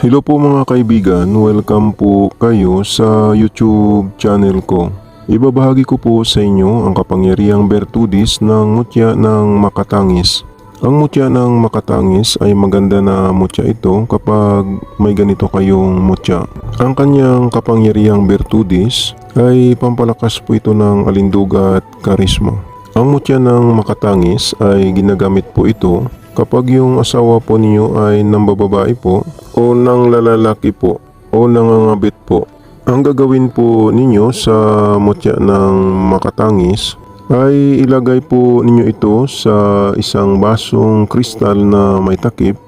Hello po mga kaibigan, welcome po kayo sa YouTube channel ko. Ibabahagi ko po sa inyo ang kapangyarihang bertudis ng mutya ng makatangis. Ang mutya ng makatangis ay maganda na mutya ito kapag may ganito kayong mutya. Ang kanyang kapangyarihang bertudis ay pampalakas po ito ng alinduga at karisma. Ang mutya ng makatangis ay ginagamit po ito kapag yung asawa po ninyo ay nambababae po o nang lalaki po o nangangabit po. Ang gagawin po ninyo sa mutya ng makatangis ay ilagay po ninyo ito sa isang basong kristal na may takip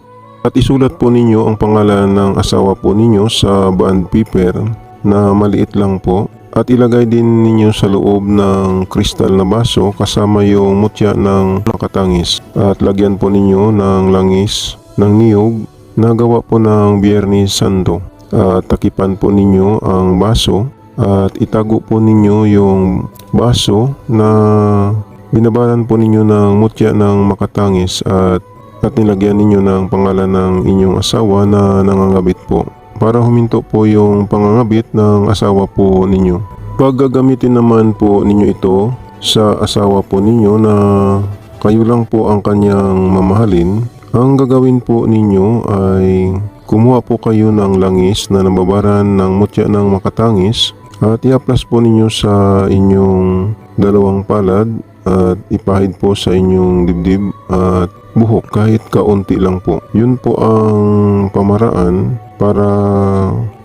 at isulat po ninyo ang pangalan ng asawa po ninyo sa bond paper na maliit lang po at ilagay din ninyo sa loob ng kristal na baso kasama yung mutya ng makatangis at lagyan po ninyo ng langis ng niyog na gawa po ng Biyernes Santo. At takipan po ninyo ang baso at itago po ninyo yung baso na binabaran po ninyo ng mutya ng makatangis at nilagyan ninyo ng pangalan ng inyong asawa na nangangabit po para huminto po yung pangangabit ng asawa po ninyo. Pag gagamitin naman po ninyo ito sa asawa po ninyo na kayo lang po ang kanyang mamahalin, ang gagawin po ninyo ay kumuha po kayo ng langis na nababaran ng mutya ng makatangis at i-aplas po ninyo sa inyong dalawang palad at ipahid po sa inyong dibdib at buhok kahit kaunti lang po. Yun po ang pamaraan para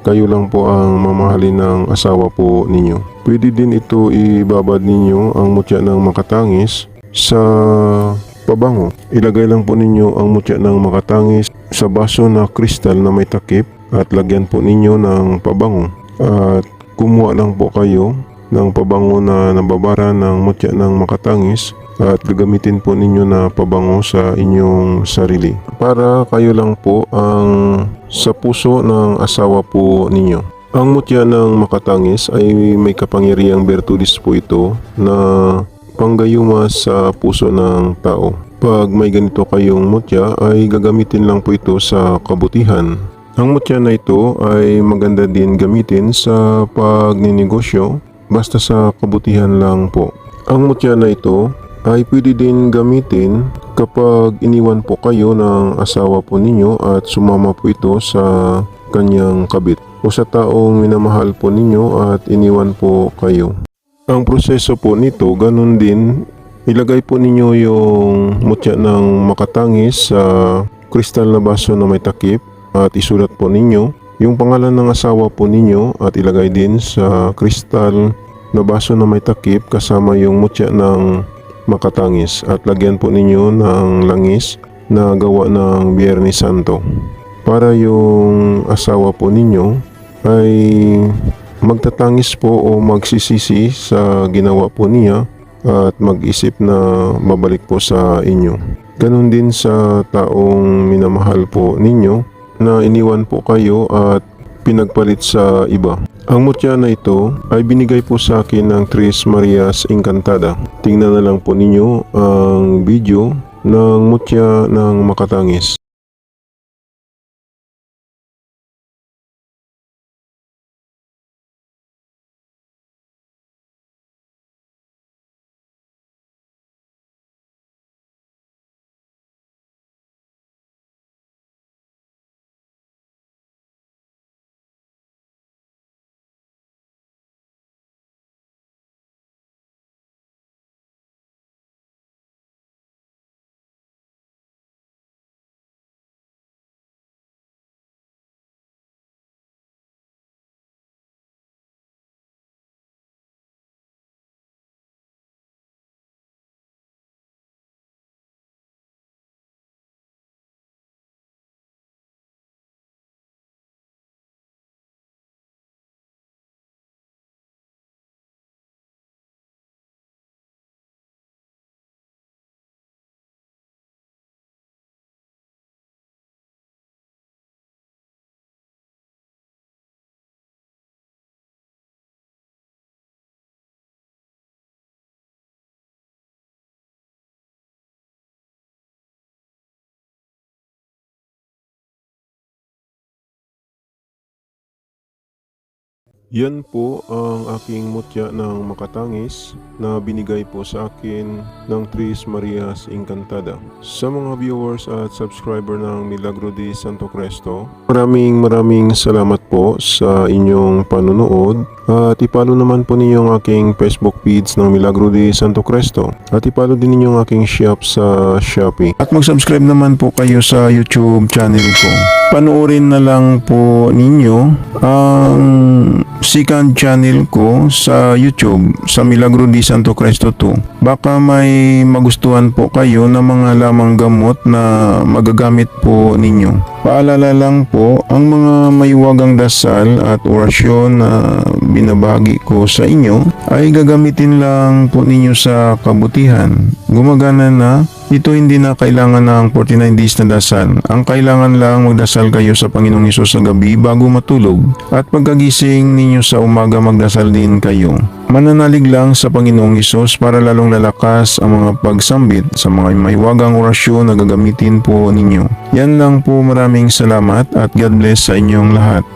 kayo lang po ang mamahalin ng asawa po ninyo. Pwede din ito ibabad ninyo ang mutya ng makatangis sa pabango. Ilagay lang po ninyo ang mutya ng makatangis sa baso na kristal na may takip at lagyan po ninyo ng pabango. At kumuha lang po kayo ng pabango na nababara ng mutya ng makatangis at gagamitin po ninyo na pabango sa inyong sarili para kayo lang po ang sa puso ng asawa po ninyo. Ang mutya ng makatangis ay may kapangyarihang bertudis po ito na panggayuma sa puso ng tao. Pag may ganito kayong mutya ay gagamitin lang po ito sa kabutihan. Ang mutya na ito ay maganda din gamitin sa pagninegosyo basta sa kabutihan lang po. Ang mutya na ito ay pwede din gamitin kapag iniwan po kayo ng asawa po ninyo at sumama po ito sa kanyang kabit o sa taong minamahal po ninyo at iniwan po kayo. Ang proseso po nito, ganun din, ilagay po ninyo yung mutya ng makatangis sa kristal na baso na may takip at isulat po ninyo yung pangalan ng asawa po ninyo at ilagay din sa kristal na baso na may takip kasama yung mutya ng makatangis at lagyan po ninyo ng langis na gawa ng Biyernes Santo para yung asawa po ninyo ay magtatangis po o magsisisi sa ginawa po niya at mag-isip na mabalik po sa inyo. Ganon din sa taong minamahal po ninyo na iniwan po kayo at pinagpalit sa iba. Ang mutya na ito ay binigay po sa akin ng Tres Marias Encantada. Tingnan na lang po ninyo ang video ng mutya ng makatangis. Yan po ang aking mutya ng Makatangis na binigay po sa akin ng Tris Marias Encantada. Sa mga viewers at subscriber ng Milagro de Santo Cristo, maraming salamat po sa inyong panunood at ipalo naman po ninyo ang aking Facebook feeds ng Milagro de Santo Cristo at ipalo din ninyo ang aking shop sa Shopee. At mag-subscribe naman po kayo sa YouTube channel ko. Panoorin na lang po ninyo ang second channel ko sa YouTube sa Milagro de Santo Cristo 2. Baka may magustuhan po kayo na mga lamang gamot na magagamit po ninyo. Paalala lang po, ang mga mayuwagang dasal at orasyon na binabahagi ko sa inyo ay gagamitin lang po ninyo sa kabutihan. Gumagana na. Ito hindi na kailangan ng 49 days na dasal. Ang kailangan lang magdasal kayo sa Panginoong Hesus sa gabi bago matulog. At pagkagising ninyo sa umaga magdasal din kayo. Mananalig lang sa Panginoong Hesus para lalong lalakas ang mga pagsambit sa mga mahiwagang orasyon na gagamitin po ninyo. Yan lang po, maraming salamat at God bless sa inyong lahat.